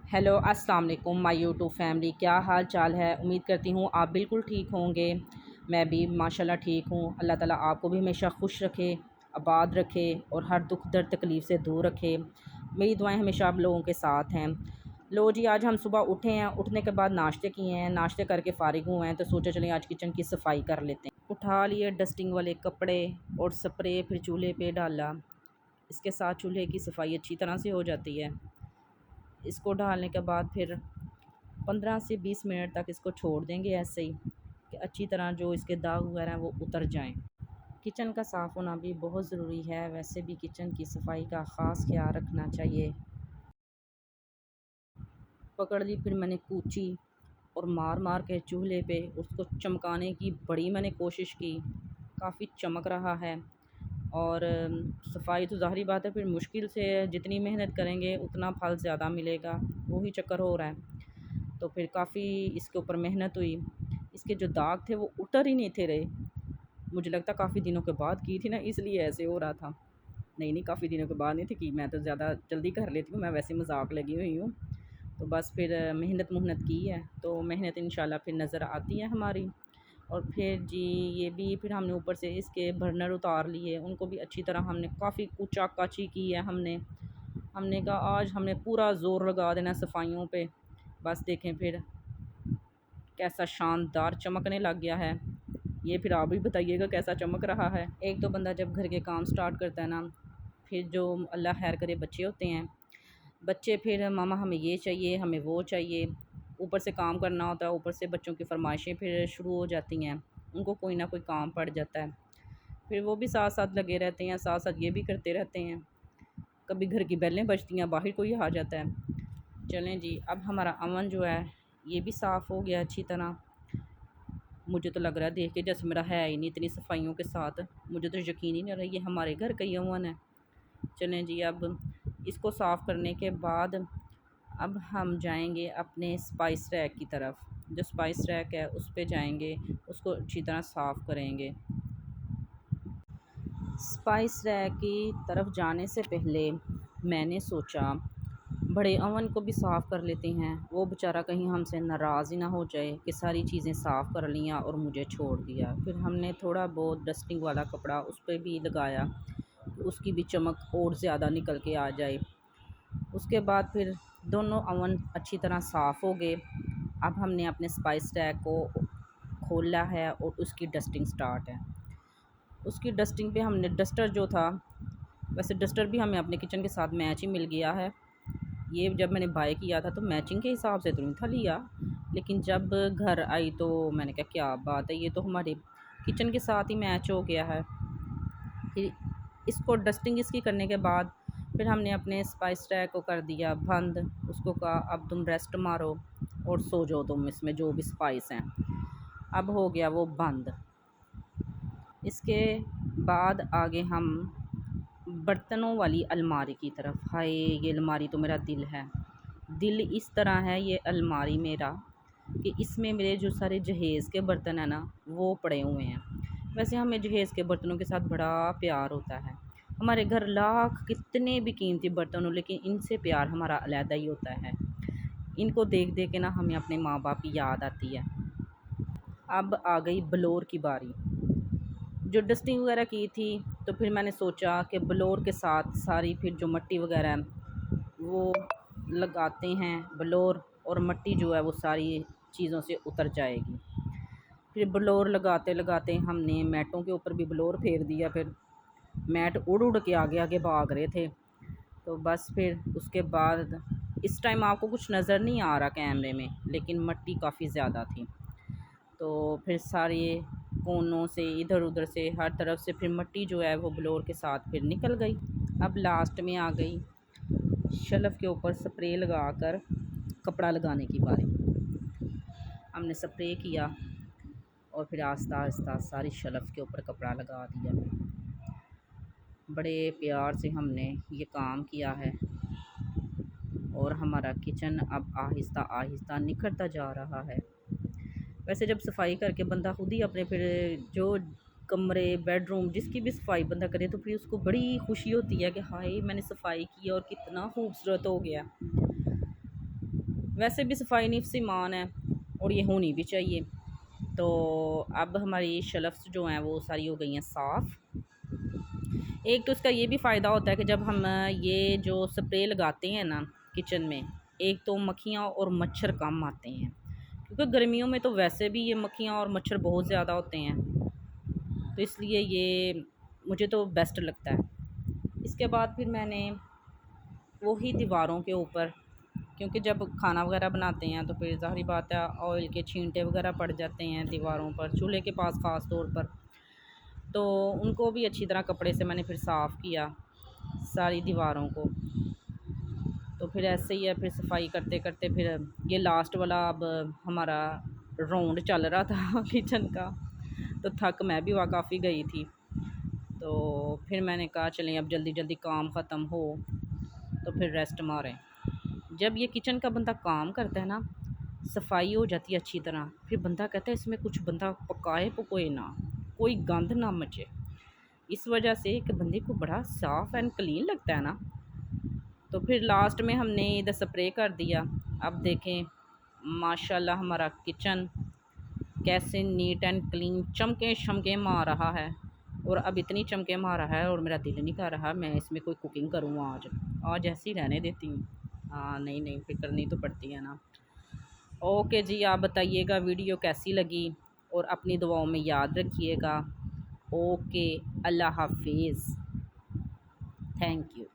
Hello अस्सलाम वालेकुम my YouTube family, क्या हाल चाल है। उम्मीद करती हूँ आप बिल्कुल ठीक होंगे। मैं भी माशाल्लाह ठीक हूँ। अल्लाह ताला आपको भी हमेशा खुश रखे, आबाद रखे और हर दुख दर्द तकलीफ़ से दूर रखे। मेरी दुआएं हमेशा आप लोगों के साथ हैं। लो जी, आज हम सुबह उठे हैं, उठने के बाद नाश्ते किए हैं, नाश्ते करके फ़ारिग हुए हैं तो सोचा चलें आज किचन की सफाई कर लेते हैं। उठा लिए डस्टिंग वाले कपड़े और स्प्रे, फिर चूल्हे पे डाला। इसके साथ चूल्हे की सफाई अच्छी तरह से हो जाती है। इसको डालने के बाद फिर 15 से 20 मिनट तक इसको छोड़ देंगे ऐसे ही कि अच्छी तरह जो इसके दाग वगैरह हैं वो उतर जाएं। किचन का साफ़ होना भी बहुत ज़रूरी है। वैसे भी किचन की सफाई का ख़ास ख्याल रखना चाहिए। पकड़ ली फिर मैंने कूची और मार मार के चूल्हे पे उसको चमकाने की बड़ी मैंने कोशिश की। काफ़ी चमक रहा है। और सफाई तो ज़ाहिरी बात है फिर मुश्किल से है, जितनी मेहनत करेंगे उतना फल ज़्यादा मिलेगा, वही चक्कर हो रहा है। तो फिर काफ़ी इसके ऊपर मेहनत हुई। इसके जो दाग थे वो उतर ही नहीं थे रहे। मुझे लगता काफ़ी दिनों के बाद की थी ना, इसलिए ऐसे हो रहा था। नहीं नहीं, काफ़ी दिनों के बाद नहीं थी कि, मैं तो ज़्यादा जल्दी कर लेती हूँ, मैं वैसे मजाक लगी हुई हूँ। तो बस फिर मेहनत मुहनत की है तो मेहनत इंशाल्लाह फिर नज़र आती है हमारी। और फिर जी ये भी फिर हमने ऊपर से इसके बर्नर उतार लिए, उनको भी अच्छी तरह हमने काफ़ी कूचा काची की है। हमने कहा आज हमने पूरा ज़ोर लगा देना सफाइयों पे। बस देखें फिर कैसा शानदार चमकने लग गया है। ये फिर आप भी बताइएगा कैसा चमक रहा है। एक तो बंदा जब घर के काम स्टार्ट करता है ना, फिर जो अल्लाह खैर करे बच्चे होते हैं, बच्चे फिर मामा हमें ये चाहिए, हमें वो चाहिए, ऊपर से काम करना होता है, ऊपर से बच्चों की फरमाइशें फिर शुरू हो जाती हैं। उनको कोई ना कोई काम पड़ जाता है, फिर वो भी साथ साथ लगे रहते हैं, साथ साथ ये भी करते रहते हैं। कभी घर की बेलें बजती हैं, बाहर कोई आ जाता है। चलें जी, अब हमारा अवन जो है ये भी साफ़ हो गया अच्छी तरह। मुझे तो लग रहा है देख के जैसे मेरा है ही नहीं इतनी सफाइयों के साथ। मुझे तो यकीन ही नहीं हो रहा ये हमारे घर का ही अवन है। चलें जी, अब इसको साफ़ करने के बाद अब हम जाएंगे अपने स्पाइस रैक की तरफ। जो स्पाइस रैक है उस पे जाएंगे, उसको अच्छी तरह साफ़ करेंगे। स्पाइस रैक की तरफ जाने से पहले मैंने सोचा बड़े अवन को भी साफ़ कर लेते हैं, वो बेचारा कहीं हमसे नाराज़ ही ना हो जाए कि सारी चीज़ें साफ़ कर लिया और मुझे छोड़ दिया। फिर हमने थोड़ा बहुत डस्टिंग वाला कपड़ा उस पर भी लगाया, उसकी भी चमक और ज़्यादा निकल के आ जाए। उसके बाद फिर दोनों अवन अच्छी तरह साफ़ हो गए। अब हमने अपने स्पाइस रैक को खोला है और उसकी डस्टिंग स्टार्ट है। उसकी डस्टिंग पे हमने डस्टर जो था, वैसे डस्टर भी हमें अपने किचन के साथ मैच ही मिल गया है। ये जब मैंने बाय किया था तो मैचिंग के हिसाब से तो नहीं था लिया, लेकिन जब घर आई तो मैंने कहा क्या बात है, ये तो हमारे किचन के साथ ही मैच हो गया है। फिर इसको डस्टिंग इसकी करने के बाद फिर हमने अपने स्पाइस रैक को कर दिया बंद। उसको कहा अब तुम रेस्ट मारो और सो जाओ तुम, इसमें जो भी स्पाइस हैं। अब हो गया वो बंद। इसके बाद आगे हम बर्तनों वाली अलमारी की तरफ। हाय, ये अलमारी तो मेरा दिल है। दिल इस तरह है ये अलमारी मेरा कि इसमें मेरे जो सारे जहेज़ के बर्तन हैं ना वो पड़े हुए हैं। वैसे हमें जहेज़ के बर्तनों के साथ बड़ा प्यार होता है। हमारे घर लाख कितने भी कीमती बर्तन हो, लेकिन इनसे प्यार हमारा अलहदा ही होता है। इनको देख देख के ना हमें अपने माँ बाप की याद आती है। अब आ गई ब्लोर की बारी। जो डस्टिंग वगैरह की थी तो फिर मैंने सोचा कि ब्लोर के साथ सारी फिर जो मिट्टी वगैरह है वो लगाते हैं। ब्लोर और मिट्टी जो है वो सारी चीज़ों से उतर जाएगी। फिर ब्लोर लगाते लगाते हमने मैटों के ऊपर भी ब्लोर फेर दिया। फिर मैट उड़ उड़ के आगे आगे भाग रहे थे। तो बस फिर उसके बाद इस टाइम आपको कुछ नज़र नहीं आ रहा कैमरे में, लेकिन मिट्टी काफ़ी ज़्यादा थी। तो फिर सारे कोनों से इधर उधर से हर तरफ से फिर मिट्टी जो है वो ब्लोर के साथ फिर निकल गई। अब लास्ट में आ गई शेल्फ़ के ऊपर स्प्रे लगाकर कपड़ा लगाने की बारी। हमने स्प्रे किया और फिर आस्ता आस्ता सारी शेल्फ़ के ऊपर कपड़ा लगा दिया। बड़े प्यार से हमने ये काम किया है और हमारा किचन अब आहिस्ता आहिस्ता निखरता जा रहा है। वैसे जब सफाई करके बंदा खुद ही अपने फिर जो कमरे बेडरूम जिसकी भी सफाई बंदा करे तो फिर उसको बड़ी खुशी होती है कि हाय मैंने सफाई की और कितना खूबसूरत हो गया। वैसे भी सफाई नफ्स ईमान है और ये होनी भी चाहिए। तो अब हमारी शेल्फ्स जो हैं वो सारी हो गई हैं साफ़। एक तो इसका ये भी फ़ायदा होता है कि जब हम ये जो स्प्रे लगाते हैं ना किचन में, एक तो मक्खियाँ और मच्छर कम आते हैं, क्योंकि गर्मियों में तो वैसे भी ये मक्खियाँ और मच्छर बहुत ज़्यादा होते हैं। तो इसलिए ये मुझे तो बेस्ट लगता है। इसके बाद फिर मैंने वही दीवारों के ऊपर, क्योंकि जब खाना वगैरह बनाते हैं तो फिर ज़ाहिर बात है ऑयल के छींटे वगैरह पड़ जाते हैं दीवारों पर, चूल्हे के पास ख़ास तौर पर। तो उनको भी अच्छी तरह कपड़े से मैंने फिर साफ़ किया सारी दीवारों को। तो फिर ऐसे ही है, फिर सफाई करते करते फिर ये लास्ट वाला अब हमारा राउंड चल रहा था किचन का। तो थक मैं भी वहाँ काफ़ी गई थी। तो फिर मैंने कहा चलें अब जल्दी जल्दी काम ख़त्म हो तो फिर रेस्ट मारें। जब ये किचन का बंदा काम करता है ना, सफाई हो जाती है अच्छी तरह, फिर बंदा कहता है इसमें कुछ बंदा पकाए पकोए ना, कोई गंद ना मचे। इस वजह से कि बंदे को बड़ा साफ़ एंड क्लीन लगता है ना। तो फिर लास्ट में हमने इधर स्प्रे कर दिया। अब देखें माशाल्लाह हमारा किचन कैसे नीट एंड क्लीन चमके शमके मार रहा है। और अब इतनी चमके मार रहा है और मेरा दिल नहीं कर रहा मैं इसमें कोई कुकिंग करूँ आज। आज ऐसे ही रहने देती हूँ। हाँ नहीं नहीं, फिर करनी तो पड़ती है ना। ओके जी, आप बताइएगा वीडियो कैसी लगी और अपनी दुआओं में याद रखिएगा। ओके, अल्लाह हाफिज़, थैंक यू।